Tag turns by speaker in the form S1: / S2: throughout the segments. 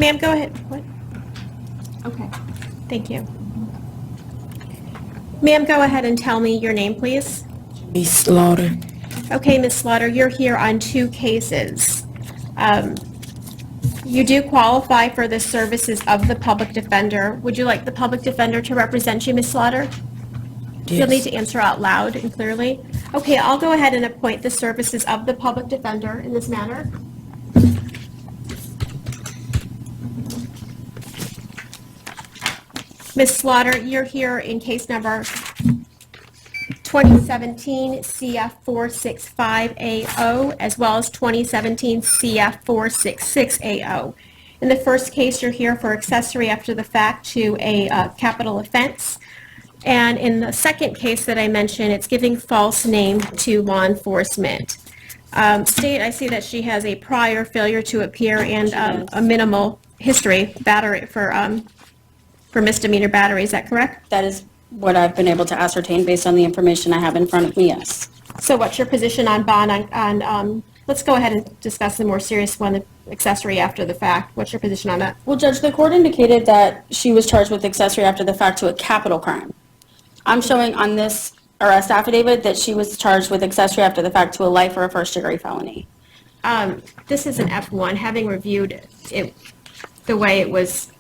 S1: Ma'am, go ahead. What? Okay, thank you. Ma'am, go ahead and tell me your name, please.
S2: Smith-Loyd.
S1: Okay, Ms. Slaughter, you're here on 2 cases. You do qualify for the services of the public defender. Would you like the public defender to represent you, Ms. Slaughter? You'll need to answer out loud and clearly. Okay, I'll go ahead and appoint the services of the public defender in this manner. Ms. Slaughter, you're here in case number 2017 CF465AO as well as 2017 CF466AO. In the first case, you're here for accessory after the fact to a capital offense. And in the second case that I mentioned, it's giving false name to law enforcement. State, I see that she has a prior failure to appear and a minimal history battery for misdemeanor battery. Is that correct?
S3: That is what I've been able to ascertain based on the information I have in front of me, yes.
S1: So what's your position on bond on let's go ahead and discuss the more serious one, the accessory after the fact. What's your position on that?
S3: Well, Judge, the court indicated that she was charged with accessory after the fact to a capital crime. I'm showing on this arrest affidavit that she was charged with accessory after the fact to a life or a first-degree felony.
S1: This is an F1. Having reviewed it the way it was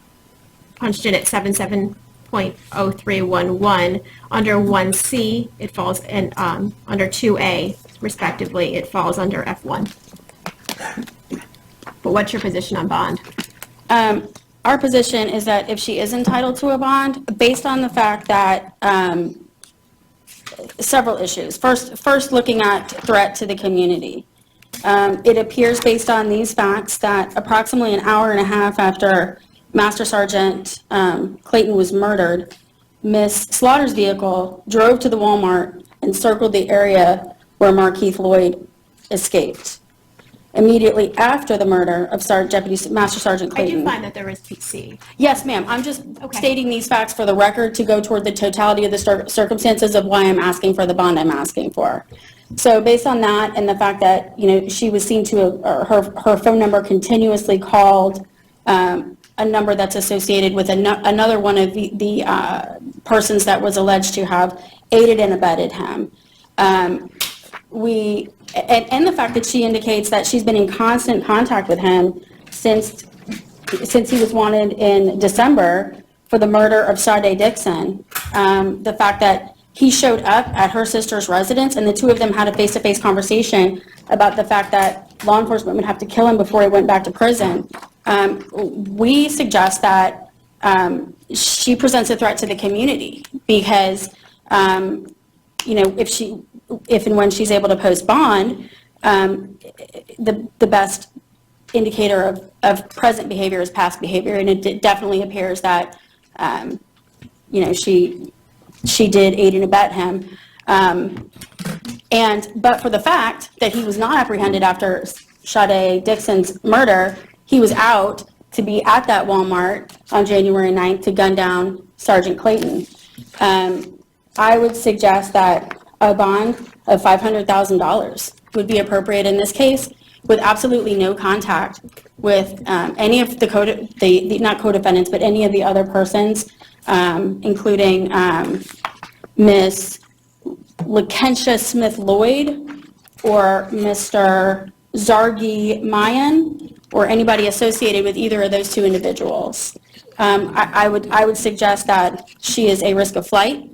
S1: punched in at 77.0311, under 1C, it falls, and under 2A, respectively, it falls under F1. But what's your position on bond?
S3: Our position is that if she is entitled to a bond, based on the fact that several issues. First, looking at threat to the community. It appears based on these facts that approximately an hour and a half after Master Sergeant Clayton was murdered, Ms. Slaughter's vehicle drove to the Walmart and circled the area where Markeith Loyd escaped. Immediately after the murder of Master Sergeant Clayton.
S1: I do find that there is PC.
S3: Yes, ma'am. I'm just stating these facts for the record to go toward the totality of the circumstances of why I'm asking for the bond I'm asking for. So based on that and the fact that, she was seen to, her phone number continuously called a number that's associated with another one of the persons that was alleged to have aided and abetted him. And the fact that she indicates that she's been in constant contact with him since he was wanted in December for the murder of Sade Dixon. The fact that he showed up at her sister's residence and the two of them had a face-to-face conversation about the fact that law enforcement would have to kill him before he went back to prison. We suggest that she presents a threat to the community because, if and when she's able to post bond, the best indicator of present behavior is past behavior, and it definitely appears that she did aid and abet him. But for the fact that he was not apprehended after Sade Dixon's murder, he was out to be at that Walmart on January 9th to gun down Sergeant Clayton. I would suggest that a bond of $500,000 would be appropriate in this case, with absolutely no contact with any of the not co-defendants, but any of the other persons, including Ms. Lakensha Smith-Loyd or Mr. Zargi Mayan, or anybody associated with either of those two individuals. I would suggest that she is a risk of flight,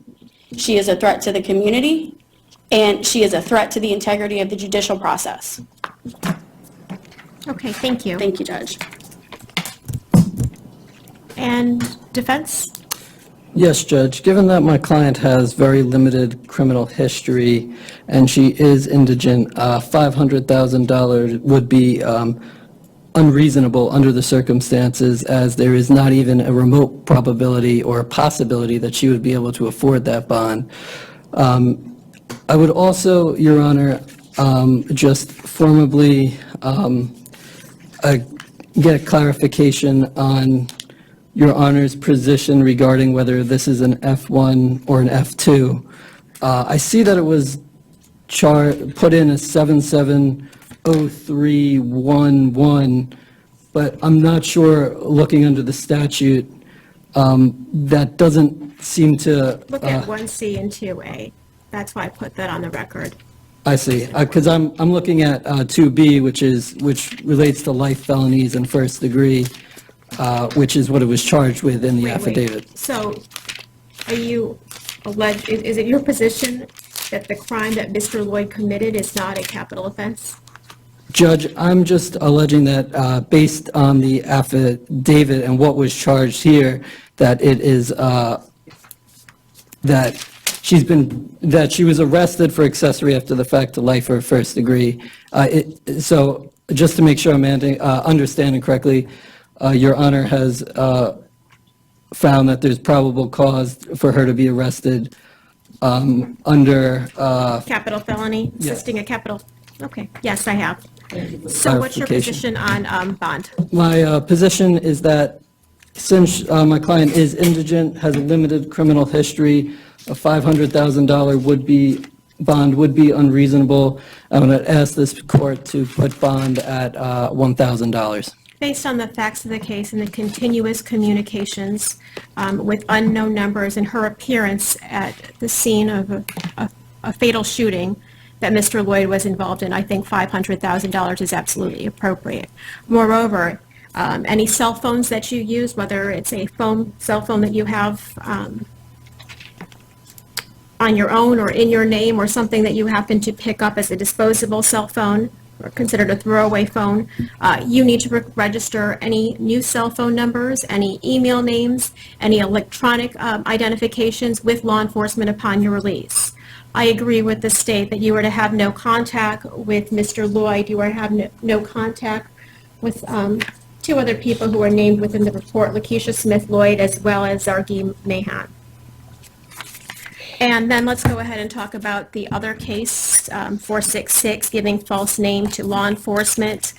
S3: she is a threat to the community, and she is a threat to the integrity of the judicial process.
S1: Okay, thank you.
S3: Thank you, Judge.
S1: And defense?
S2: Yes, Judge. Given that my client has very limited criminal history and she is indigent, $500,000 would be unreasonable under the circumstances, as there is not even a remote probability or possibility that she would be able to afford that bond. I would also, Your Honor, just formally get a clarification on Your Honor's position regarding whether this is an F1 or an F2. I see that it was put in as 770311 but I'm not sure, looking under the statute, that doesn't seem to...
S1: Look at 1C and 2A. That's why I put that on the record.
S2: I see, because I'm looking at 2B, which relates to life felonies and first degree, which is what it was charged with in the affidavit.
S1: So are you alleged, is it your position that the crime that Mr. Loyd committed is not a capital offense?
S2: Judge, I'm just alleging that based on the affidavit and what was charged here, that it is, that she was arrested for accessory after the fact to life or first degree. So just to make sure I'm understanding correctly, Your Honor has found that there's probable cause for her to be arrested under...
S1: Capital felony,
S2: Yes.
S1: assisting a capital, okay, yes, I have. So what's your
S2: Clarification.
S1: position on bond?
S2: My position is that since my client is indigent, has a limited criminal history, a $500,000 bond would be unreasonable. I'm going to ask this court to put bond at $1,000.
S1: Based on the facts of the case and the continuous communications with unknown numbers and her appearance at the scene of a fatal shooting that Mr. Loyd was involved in, I think $500,000 is absolutely appropriate. Moreover, any cell phones that you use, whether it's a cell phone that you have on your own or in your name, or something that you happen to pick up as a disposable cell phone or considered a throwaway phone, you need to register any new cell phone numbers, any email names, any electronic identifications with law enforcement upon your release. I agree with the state that you are to have no contact with Mr. Loyd. You are to have no contact with two other people who are named within the report, Lakensha Smith-Loyd as well as Zargi Mahan. And then let's go ahead and talk about the other case, 466, giving false name to law enforcement.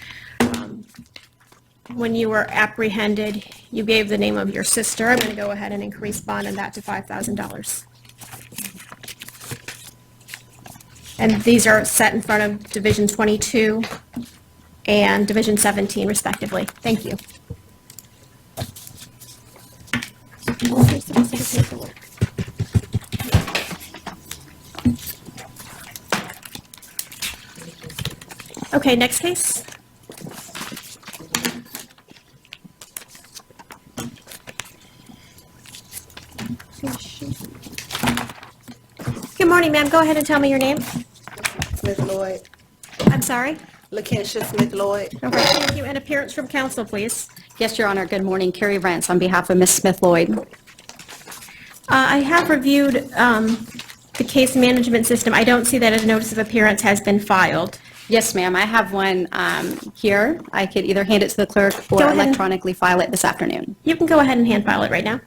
S1: When you were apprehended, you gave the name of your sister. I'm going to go ahead and increase bond on that to $5,000. And these are set in front of Division 22 and Division 17, respectively. Thank you. Here's the rest of the paperwork. Okay, next case. Good morning, ma'am. Go ahead and tell me your name.
S4: Smith-Loyd.
S1: I'm sorry.
S4: Lakensha Smith-Loyd.
S1: Okay, thank you. And appearance from counsel, please.
S5: Yes, Your Honor. Good morning. Carrie Rents on behalf of Ms. Smith-Loyd.
S1: I have reviewed the case management system. I don't see that a notice of appearance has been filed.
S5: Yes, ma'am. I have one here. I could either hand it to the clerk or
S1: Go ahead.
S5: electronically file it this afternoon.
S1: You can go ahead and hand file it right now.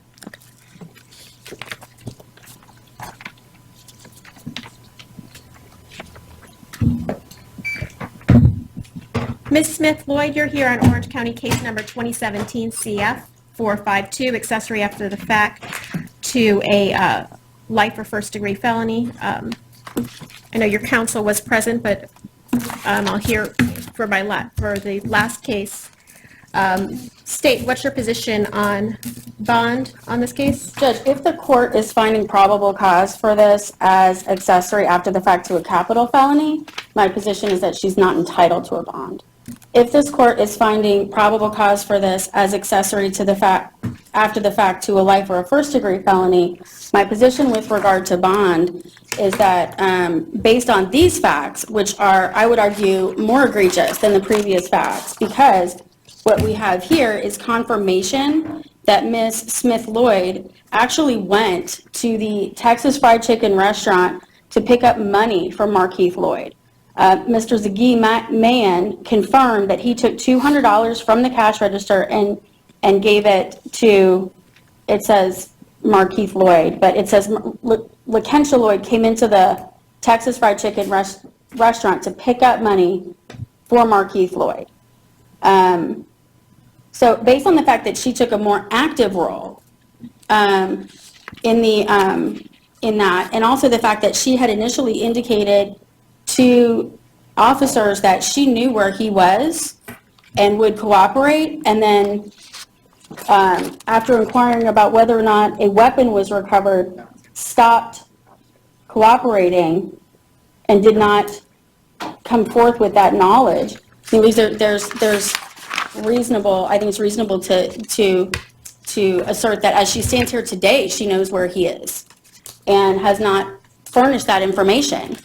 S1: Ms. Smith-Loyd, you're here on Orange County case number 2017 CF 452, accessory after the fact to a life or first degree felony. I know your counsel was present, but I'll hear for the last case. State, what's your position on bond on this case?
S3: Judge, if the court is finding probable cause for this as accessory after the fact to a capital felony, my position is that she's not entitled to a bond. If this court is finding probable cause for this as accessory to the fact, after the fact to a life or a first degree felony, my position with regard to bond is that based on these facts, which are, I would argue, more egregious than the previous facts, because what we have here is confirmation that Ms. Smith-Loyd actually went to the Texas Fried Chicken restaurant to pick up money from Markeith Loyd. Mr. Zaghi Mahan confirmed that he took $200 from the cash register and gave it to, it says Markeith Loyd, but it says Lakensha Loyd came into the Texas Fried Chicken restaurant to pick up money for Markeith Loyd. So based on the fact that she took a more active role in that, and also the fact that she had initially indicated to officers that she knew where he was, and would cooperate, and then after inquiring about whether or not a weapon was recovered, stopped cooperating and did not come forth with that knowledge. I think there's reasonable, I think it's reasonable to assert that as she stands here today, she knows where he is and has not furnished that information.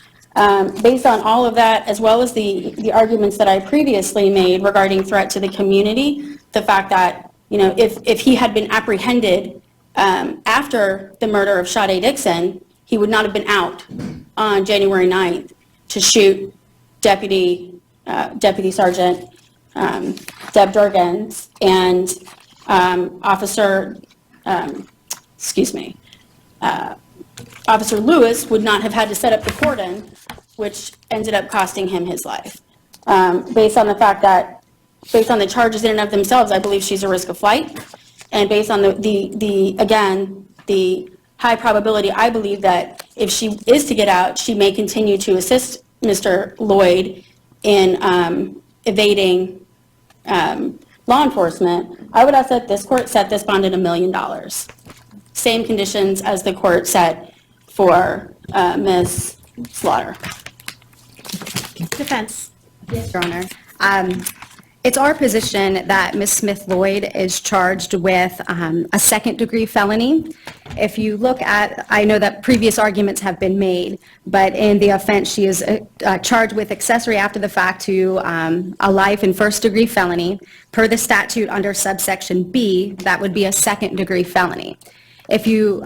S3: Based on all of that, as well as the arguments that I previously made regarding threat to the community, the fact that, you know, if he had been apprehended after the murder of Sade Dixon, he would not have been out on January 9th to shoot Deputy Sergeant Deb Durgans and Officer Lewis would not have had to set up the cordon, which ended up costing him his life. Based on the fact that, based on the charges in and of themselves, I believe she's a risk of flight. And based on the high probability, I believe that if she is to get out, she may continue to assist Mr. Loyd in evading law enforcement. I would ask that this court set this bond at $1 million. Same conditions as the court set for Ms. Slaughter.
S1: Defense.
S5: Yes, Your Honor. It's our position that Ms. Smith-Loyd is charged with a second-degree felony. If you look at, I know that previous arguments have been made, but in the offense, she is charged with accessory after the fact to a life and first-degree felony. Per the statute under subsection B, that would be a second-degree felony. If you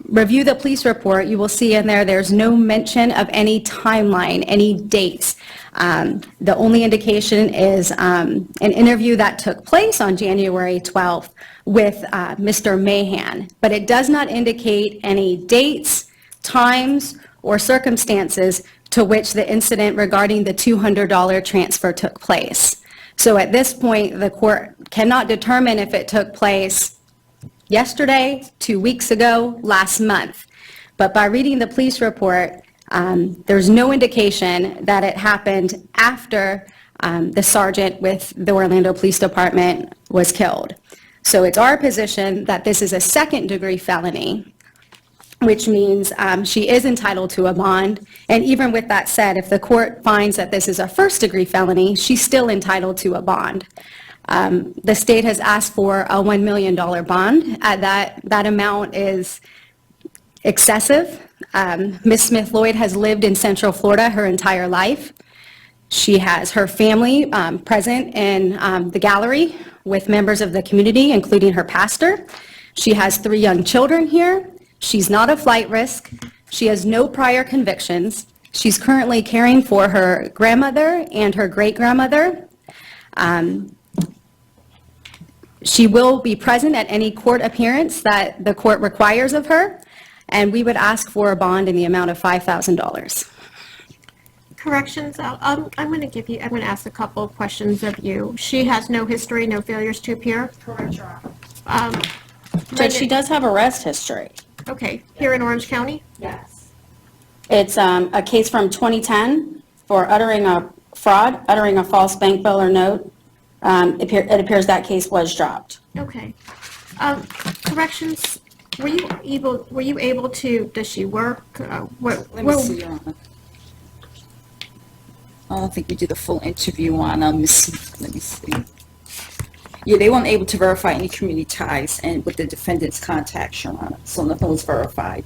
S5: review the police report, you will see in there's no mention of any timeline, any dates. The only indication is an interview that took place on January 12th with Mr. Mahan, but it does not indicate any dates, times, or circumstances to which the incident regarding the $200 transfer took place. So at this point, the court cannot determine if it took place yesterday, 2 weeks ago, last month. But by reading the police report, there's no indication that it happened after the sergeant with the Orlando Police Department was killed. So it's our position that this is a second-degree felony, which means she is entitled to a bond. And even with that said, if the court finds that this is a first-degree felony, she's still entitled to a bond. The state has asked for a $1 million bond. That amount is excessive. Ms. Smith-Loyd has lived in Central Florida her entire life. She has her family present in the gallery with members of the community, including her pastor. She has 3 young children here. She's not a flight risk. She has no prior convictions. She's currently caring for her grandmother and her great-grandmother. She will be present at any court appearance that the court requires of her, and we would ask for a bond in the amount of $5,000.
S1: Corrections, I'm going to ask a couple of questions of you. She has no history, no failures to appear?
S3: Correct, Your Honor. Judge, she does have arrest history.
S1: Okay, here in Orange County?
S3: Yes. It's a case from 2010 for uttering a false bank bill or note. It appears that case was dropped.
S1: Okay. Corrections, were you able to, does she work?
S6: Let me see, Your Honor. I don't think we did a full interview on Miss. Let me see. Yeah, they weren't able to verify any community ties and with the defendant's contacts, Your Honor. So nothing was verified.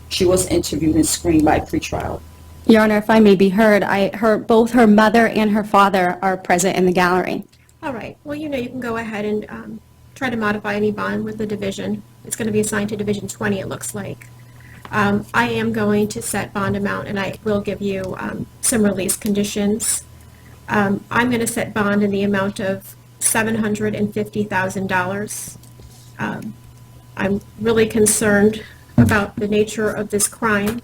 S6: She was interviewed and screened by pretrial.
S5: Your Honor, if I may be heard, both her mother and her father are present in the gallery.
S1: All right. Well, you can go ahead and try to modify any bond with the division. It's going to be assigned to Division 20, it looks like. I am going to set bond amount, and I will give you some release conditions. I'm going to set bond in the amount of $750,000. I'm really concerned about the nature of this crime.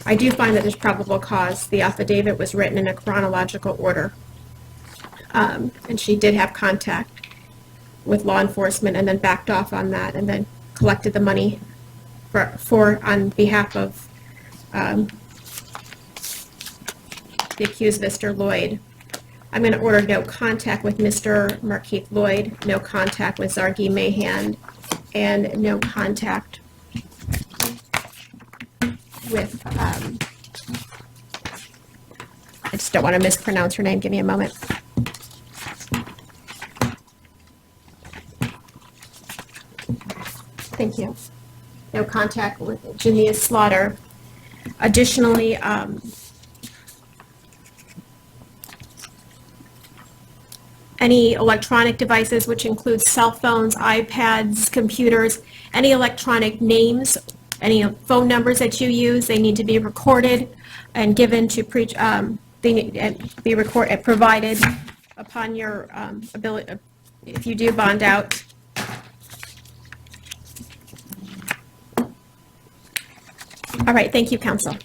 S1: I do find that there's probable cause. The affidavit was written in a chronological order. And she did have contact with law enforcement and then backed off on that and then collected the money for on behalf of the accused, Mr. Loyd. I'm going to order no contact with Mr. Markeith Loyd, no contact with Zargi Mahan, and no contact with, I just don't want to mispronounce her name. Give me a moment. Thank you. No contact with Jameis Slaughter. Additionally, any electronic devices, which includes cell phones, iPads, computers, any electronic names, any phone numbers that you use, they need to be recorded and given to provided upon your ability, if you do bond out. All right, thank you, counsel.